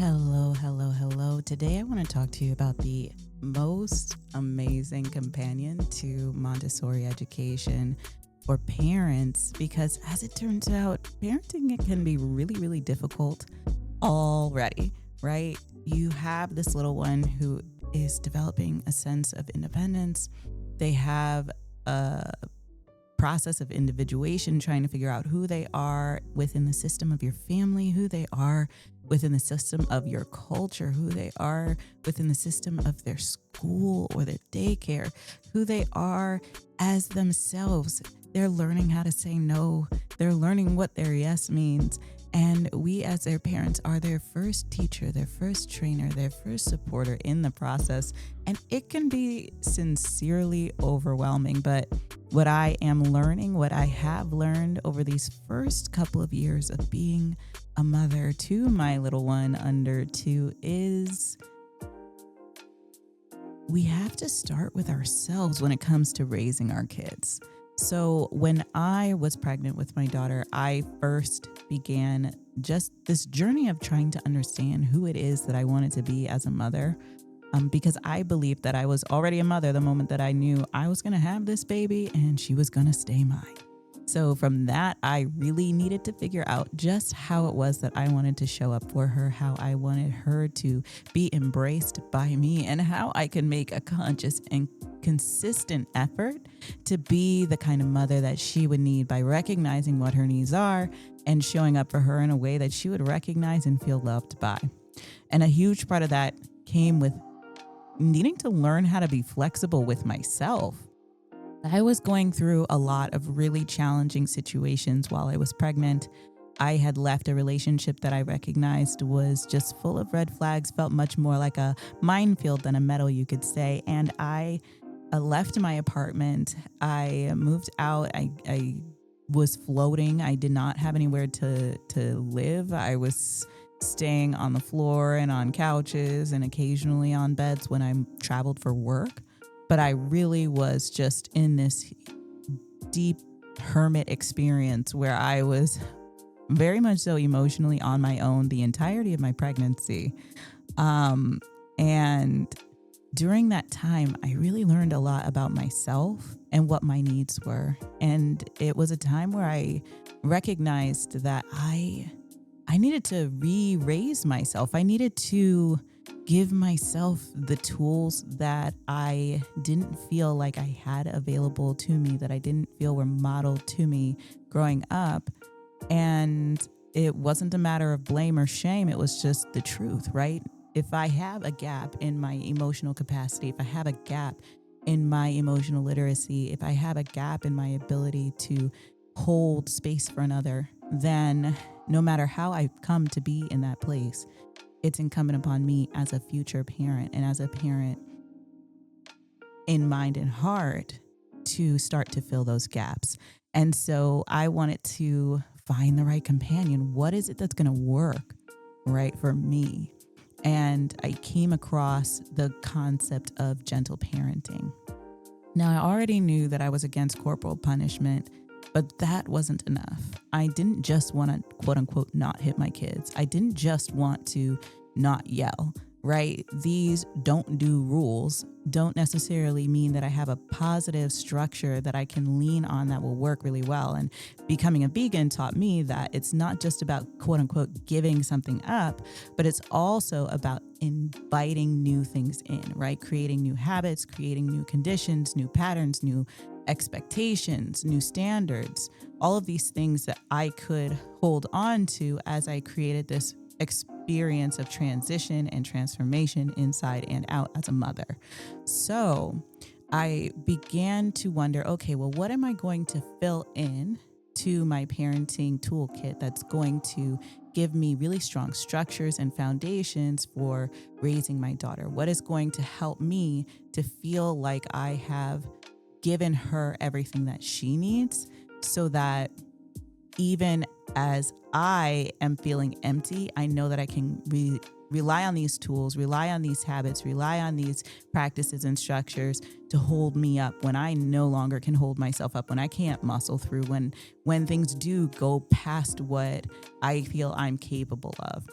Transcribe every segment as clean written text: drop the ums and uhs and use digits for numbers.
Hello, hello, hello. Today I want to talk to you about the most amazing companion to Montessori education for parents because as it turns out, parenting it can be really, really difficult already, right? You have this little one who is developing a sense of independence. They have a process of individuation, trying to figure out who they are within the system of your family, who they are within the system of your culture, who they are within the system of their school or their daycare, who they are as themselves. They're learning how to say no. They're learning what their yes means. And we, as their parents, are their first teacher, their first trainer, their first supporter in the process. And it can be sincerely overwhelming. But what I am learning, what I have learned over these first couple of years of being a mother to my little one under 2 is we have to start with ourselves when it comes to raising our kids. So when I was pregnant with my daughter, I first began just this journey of trying to understand who it is that I wanted to be as a mother. Because I believed that I was already a mother the moment that I knew I was going to have this baby and she was going to stay mine. So from that, I really needed to figure out just how it was that I wanted to show up for her, how I wanted her to be embraced by me, and how I could make a conscious and consistent effort to be the kind of mother that she would need by recognizing what her needs are and showing up for her in a way that she would recognize and feel loved by. And a huge part of that came with needing to learn how to be flexible with myself. I was going through a lot of really challenging situations while I was pregnant. I had left a relationship that I recognized was just full of red flags, felt much more like a minefield than a meadow, you could say. And I left my apartment. I moved out. I was floating. I did not have anywhere to live. I was staying on the floor and on couches and occasionally on beds when I traveled for work. But I really was just in this deep hermit experience where I was very much so emotionally on my own the entirety of my pregnancy. And during that time, I really learned a lot about myself and what my needs were. And it was a time where I recognized that I needed to re-raise myself. I needed to give myself the tools that I didn't feel like I had available to me, that I didn't feel were modeled to me growing up. And it wasn't a matter of blame or shame. It was just the truth, right? If I have a gap in my emotional capacity, if I have a gap in my emotional literacy, if I have a gap in my ability to hold space for another, then no matter how I've come to be in that place, it's incumbent upon me as a future parent and as a parent in mind and heart to start to fill those gaps. And so I wanted to find the right companion. What is it that's going to work right for me? And I came across the concept of gentle parenting. Now, I already knew that I was against corporal punishment, but that wasn't enough. I didn't just want to, quote unquote, not hit my kids. I didn't just want to not yell, right? These don't do rules don't necessarily mean that I have a positive structure that I can lean on that will work really well. And becoming a vegan taught me that it's not just about, quote unquote, giving something up, but it's also about inviting new things in, right? Creating new habits, creating new conditions, new patterns, new expectations, new standards, all of these things that I could hold on to as I created this experience of transition and transformation inside and out as a mother. So I began to wonder, okay, well, what am I going to fill in to my parenting toolkit that's going to give me really strong structures and foundations for raising my daughter? What is going to help me to feel like I have given her everything that she needs so that even as I am feeling empty, I know that I can rely on these tools, rely on these habits, rely on these practices and structures to hold me up when I no longer can hold myself up, when I can't muscle through, when things do go past what I feel I'm capable of.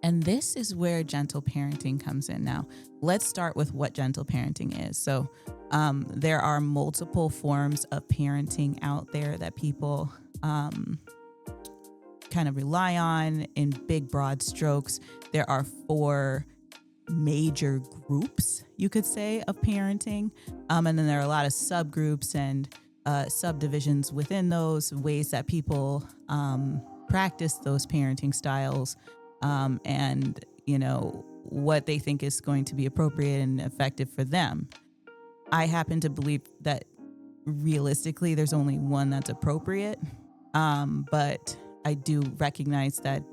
And this is where gentle parenting comes in. Now, let's start with what gentle parenting is. So, there are multiple forms of parenting out there that people kind of rely on in big, broad strokes. There are four major groups, you could say, of parenting. And then there are a lot of subgroups and subdivisions within those, ways that people practice those parenting styles, and, what they think is going to be appropriate and effective for them. I happen to believe that realistically, there's only one that's appropriate. But I do recognize that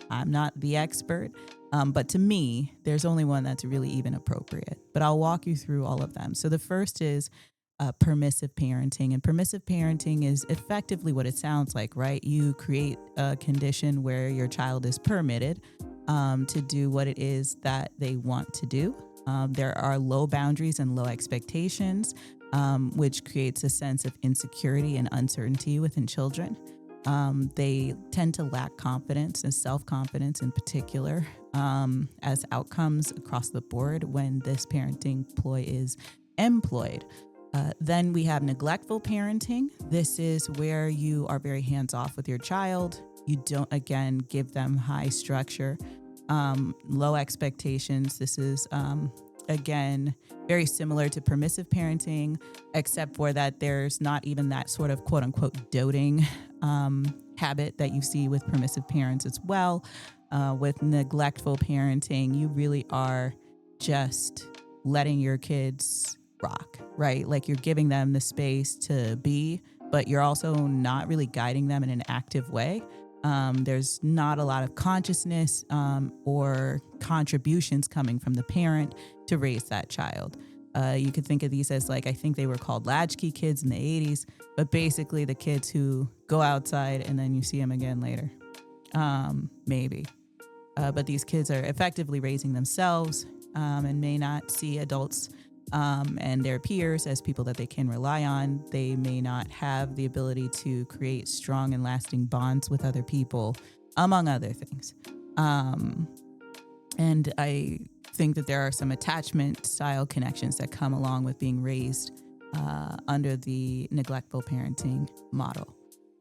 I'm not the expert. But to me, there's only one that's really even appropriate. But I'll walk you through all of them. So the first is permissive parenting. And permissive parenting is effectively what it sounds like, right? You create a condition where your child is permitted to do what it is that they want to do. There are low boundaries and low expectations, which creates a sense of insecurity and uncertainty within children. They tend to lack confidence and self-confidence in particular, as outcomes across the board when this parenting ploy is employed. Then we have neglectful parenting. This is where you are very hands-off with your child. You don't, again, give them high structure, low expectations. This is, again, very similar to permissive parenting, except for that there's not even that sort of quote unquote doting habit that you see with permissive parents as well. With neglectful parenting, you really are just letting your kids rock, right? Like you're giving them the space to be, but you're also not really guiding them in an active way. There's not a lot of consciousness or contributions coming from the parent to raise that child. You could think of these as, like, I think they were called latchkey kids in the 80s, but basically the kids who go outside and then you see them again later, maybe. But these kids are effectively raising themselves and may not see adults and their peers as people that they can rely on. They may not have the ability to create strong and lasting bonds with other people, among other things. And I think that there are some attachment style connections that come along with being raised under the neglectful parenting model,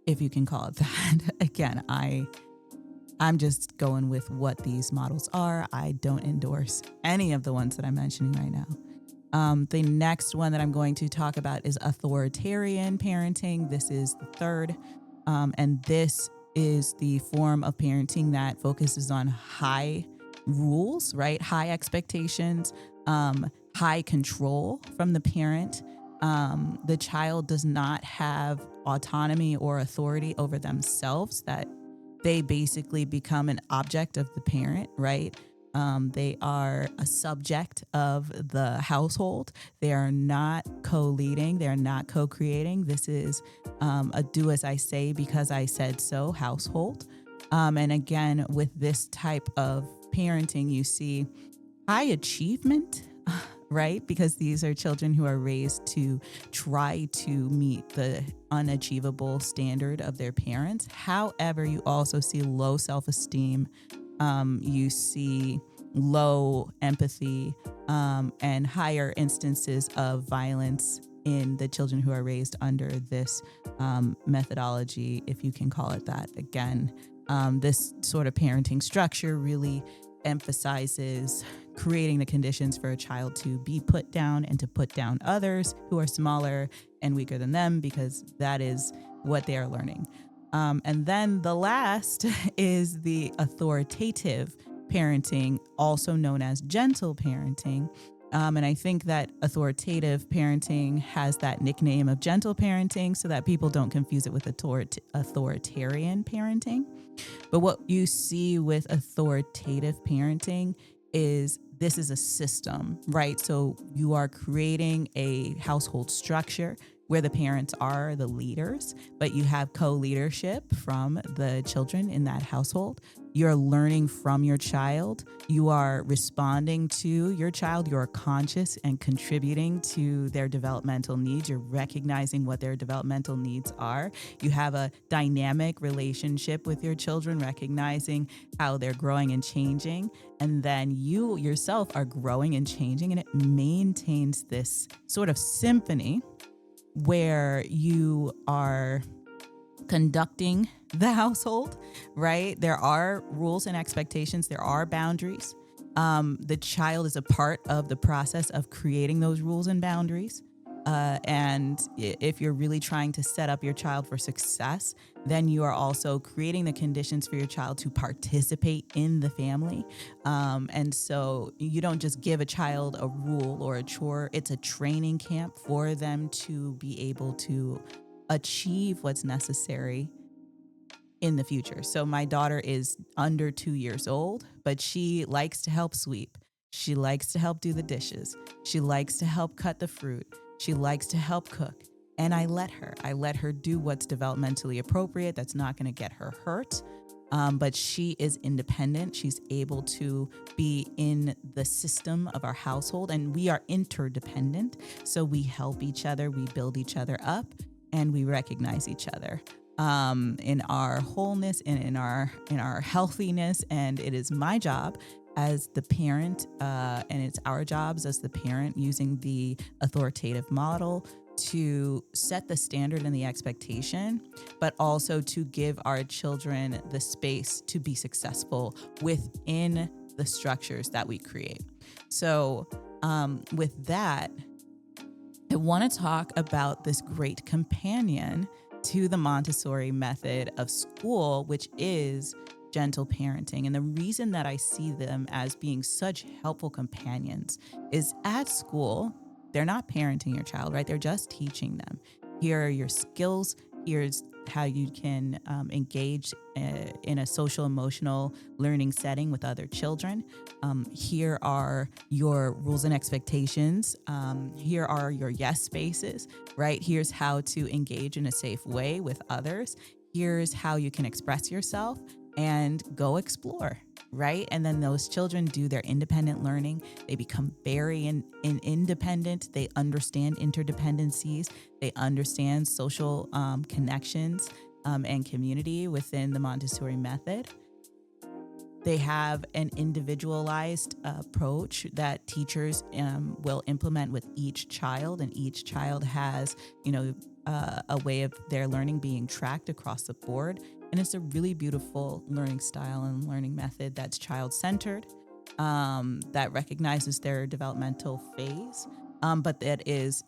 if you can call it that. Again, I'm just going with what these models are. I don't endorse any of the ones that I'm mentioning right now. The next one that I'm going to talk about is authoritarian parenting. This is the third. And this is the form of parenting that focuses on high rules, right? High expectations, high control from the parent. The child does not have autonomy or authority over themselves, that they basically become an object of the parent, right? They are a subject of the household. They are not co-leading. They're not co-creating. This is a do as I say because I said so household. And again, with this type of parenting, you see high achievement, right? Because these are children who are raised to try to meet the unachievable standard of their parents. However, you also see low self-esteem. You see low empathy, and higher instances of violence in the children who are raised under this methodology, if you can call it that. Again, this sort of parenting structure really emphasizes creating the conditions for a child to be put down and to put down others who are smaller and weaker than them, because that is what they are learning. And then the last is the authoritative parenting, also known as gentle parenting. And I think that authoritative parenting has that nickname of gentle parenting so that people don't confuse it with authoritarian parenting. But what you see with authoritative parenting is this is a system, right? So you are creating a household structure. where the parents are the leaders, but you have co-leadership from the children in that household. You're learning from your child. You are responding to your child. You're conscious and contributing to their developmental needs. You're recognizing what their developmental needs are. You have a dynamic relationship with your children, recognizing how they're growing and changing. And then you yourself are growing and changing, and it maintains this sort of symphony where you are conducting the household, right? There are rules and expectations, there are boundaries. The child is a part of the process of creating those rules and boundaries. And if you're really trying to set up your child for success, then you are also creating the conditions for your child to participate in the family. And so you don't just give a child a rule or a chore, it's a training camp for them to be able to achieve what's necessary in the future. So my daughter is under 2 years old, but she likes to help sweep. She likes to help do the dishes. She likes to help cut the fruit. She likes to help cook. And I let her do what's developmentally appropriate that's not going to get her hurt. But she is independent. She's able to be in the system of our household, and we are interdependent. So we help each other, we build each other up, and we recognize each other in our wholeness and in our healthiness. And it is my job as the parent, and it's our jobs as the parent, using the authoritative model to set the standard and the expectation, but also to give our children the space to be successful within the structures that we create. So with that, I want to talk about this great companion to the Montessori method of school, which is gentle parenting. And the reason that I see them as being such helpful companions is at school, they're not parenting your child, right? They're just teaching them. Here are your skills. Here's how you can engage in a social emotional learning setting with other children. Here are your rules and expectations. Here are your yes spaces, right? Here's how to engage in a safe way with others. Here's how you can express yourself and go explore, right? And then those children do their independent learning. They become very independent. They understand interdependencies. They understand social connections and community within the Montessori method. They have an individualized approach that teachers will implement with each child, and each child has, a way of their learning being tracked across the board. And it's a really beautiful learning style and learning method that's child-centered, that recognizes their developmental phase, but that is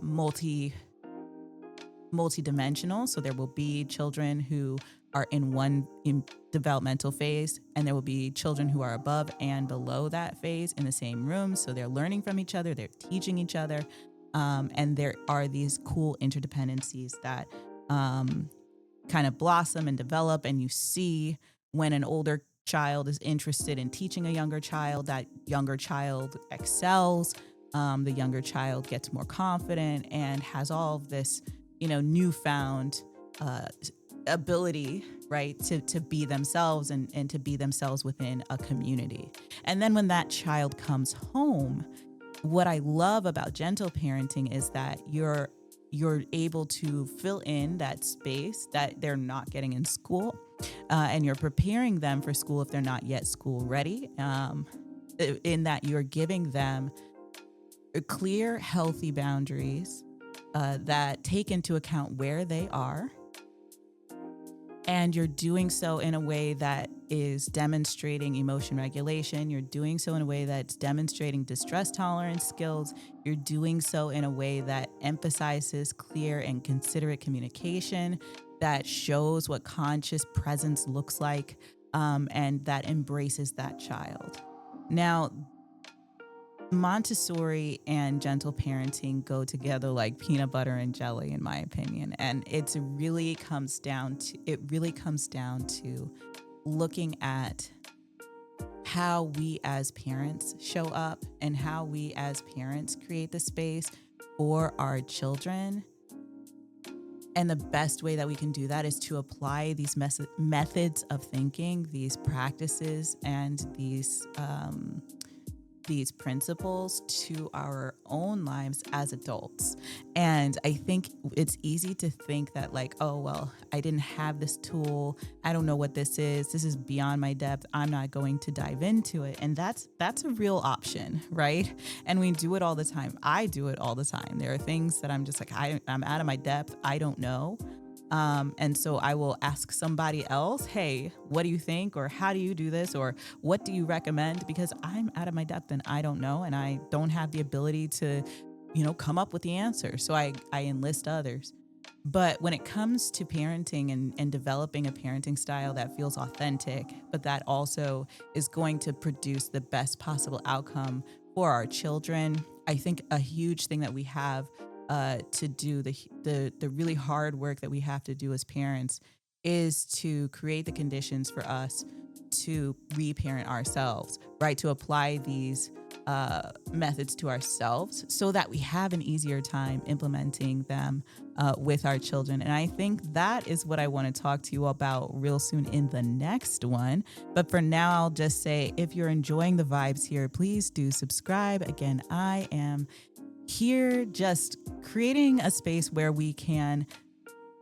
multi-dimensional. So there will be children who are in one developmental phase, and there will be children who are above and below that phase in the same room. So they're learning from each other, they're teaching each other, and there are these cool interdependencies that kind of blossom and develop. And you see when an older child is interested in teaching a younger child, that younger child excels. The younger child gets more confident and has all of this, newfound ability, right, to be themselves and to be themselves within a community. And then when that child comes home, what I love about gentle parenting is that you're able to fill in that space that they're not getting in school, and you're preparing them for school if they're not yet school ready, in that you're giving them clear, healthy boundaries that take into account where they are. And you're doing so in a way that is demonstrating emotion regulation. You're doing so in a way that's demonstrating distress tolerance skills. You're doing so in a way that emphasizes clear and considerate communication, that shows what conscious presence looks like, and that embraces that child. Now, Montessori and gentle parenting go together like peanut butter and jelly, in my opinion. And it really comes down to looking at how we as parents show up and how we as parents create the space for our children. And the best way that we can do that is to apply these methods of thinking, these practices, and these principles to our own lives as adults. And I think it's easy to think that, like, oh, well, I didn't have this tool. I don't know what this is. This is beyond my depth. I'm not going to dive into it. And that's a real option, right? And we do it all the time. I do it all the time. There are things that I'm just like, I'm out of my depth. I don't know. And so I will ask somebody else, hey, what do you think? Or how do you do this? Or what do you recommend? Because I'm out of my depth and I don't know. And I don't have the ability to, come up with the answer. So I enlist others. But when it comes to parenting and developing a parenting style that feels authentic, but that also is going to produce the best possible outcome for our children, I think a huge thing that we have to do, the really hard work that we have to do as parents, is to create the conditions for us to reparent ourselves, right? To apply these methods to ourselves so that we have an easier time implementing them with our children. And I think that is what I want to talk to you about real soon in the next one. But for now, I'll just say, if you're enjoying the vibes here, please do subscribe. Again, I am here just creating a space where we can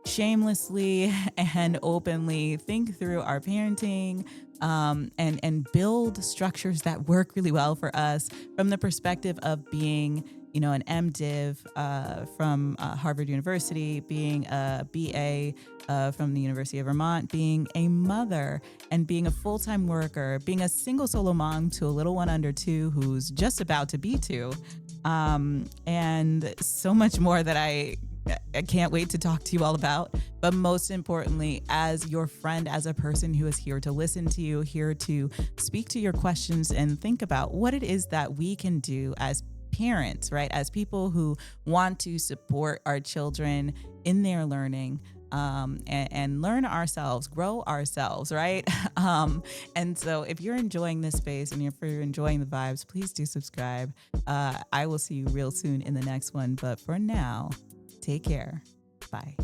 shamelessly and openly think through our parenting, and build structures that work really well for us from the perspective of being, an MDiv from Harvard University, being a BA from the University of Vermont, being a mother and being a full-time worker, being a single solo mom to a little one under 2 who's just about to be 2, and so much more that I can't wait to talk to you all about. But most importantly, as your friend, as a person who is here to listen to you, here to speak to your questions and think about what it is that we can do as parents, right? As people who want to support our children in their learning, and learn ourselves, grow ourselves, right? And so if you're enjoying this space and if you're enjoying the vibes, please do subscribe. I will see you real soon in the next one. But for now, take care. Bye.